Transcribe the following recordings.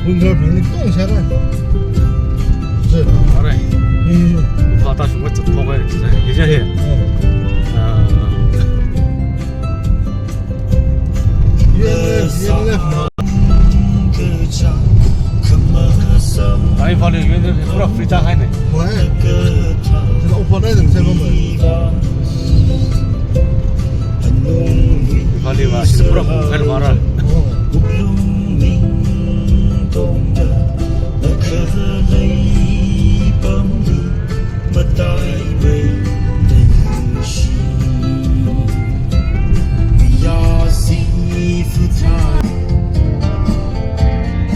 温哥平的动下来，是，好嘞，我大熊我走跑过来，也这些，아니 빨리 얘네 프라 프리자 하네. 왜? 제가 오빠네 좀 세번 빨리 와. 이 프라 프라 말아.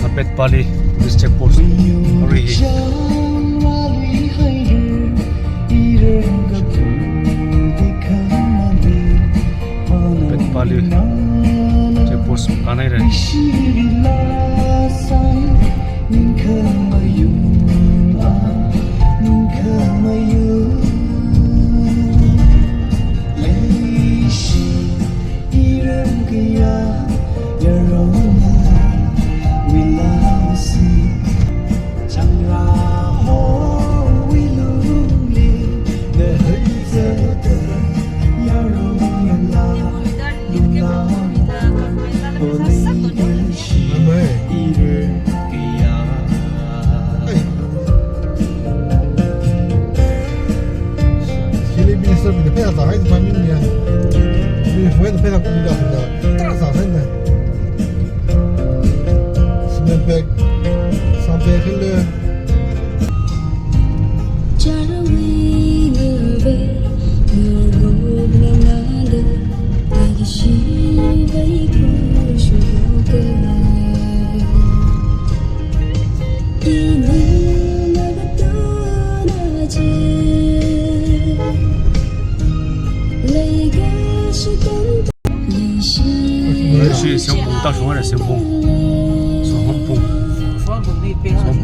Napet Bali, this checkpost. Already. Napet Bali checkpost kanai re.去祥丰，大雄还是祥丰？双峰，双峰那边双峰。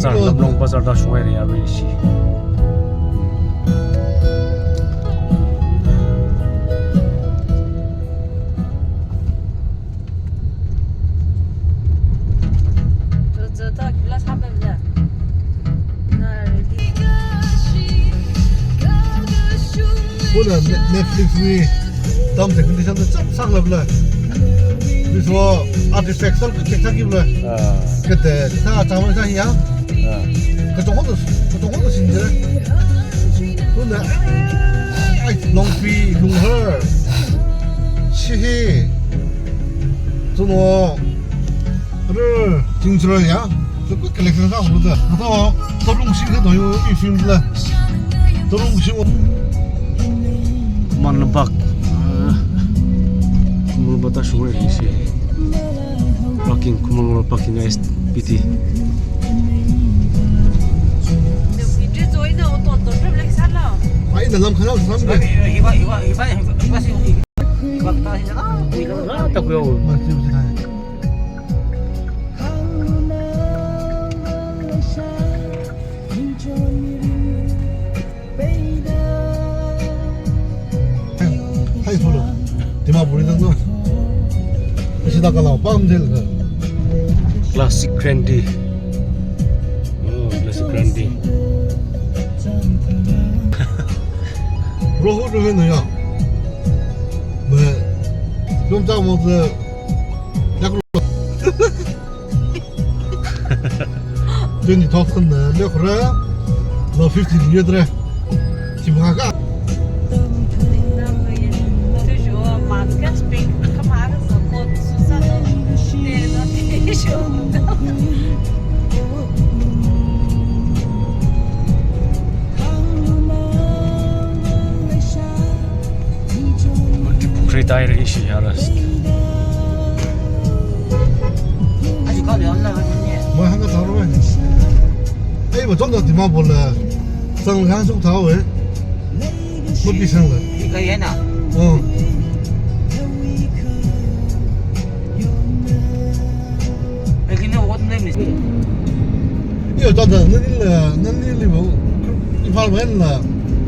Lamlong Bazar dah sungai ni ada isi. Bukan Netflix ni, dalam condition tu sak lah belah. Bisa artifact tu cek lagi belah. Kita sama saja ya. 그쪽도 신데 근데 롱비 롱허 시히 저를 진출이야 저거 컬렉션 다 모르다 또 도롱신도 너무 이 필름들 도롱신 만박 물보다 shum을 이시 파킹 구멍으로 파킹 SPT Ay, dalam kanal sama ke? Iba sih. Iba tak tahu. Masih bisa. 많이 소리. 디마포리 정도. 시다가 나와 빵들 그. Classic Grandi. Oh, Classic Grandi. 로호를 해놓야. 뭐, 좀 짜면서 약으로. 저기 더 큰데, 내 그래? 너 50 years 지금 가가. Toujours manca spek kamar so kot susano de no tisho Die Buchredeier ist ja alles. 아직 거기 올라가겠네. 뭐 한가 다루면. 에이 뭐 좀더 뒤만 볼래. 성향 좀 다왜? 뭐 비싼 거? 이거 얘나. 어. 여기는 옷 내면 이거 저도 너는 뭐 이팔 맨나.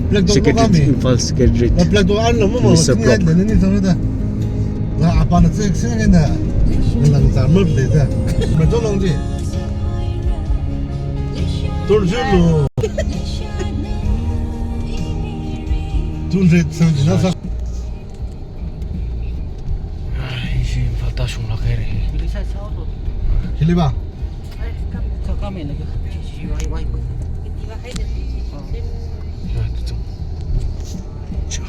블랙도 Secretary 가미. Imphal Secretary. 나 블랙도 안 넘어 뭐. Mr. Block. 너는 저러다. 나 아빠는 생생했나. 난 잘못 되다. 뭐 저런지. 돌줄로. 둘이 생기나서. 이제 Imphal 다 숭락해래. 우리 살 사오도. hilliba. 잠깐만 이거. 이거. 이거 해야 돼. 야, 좀. 자.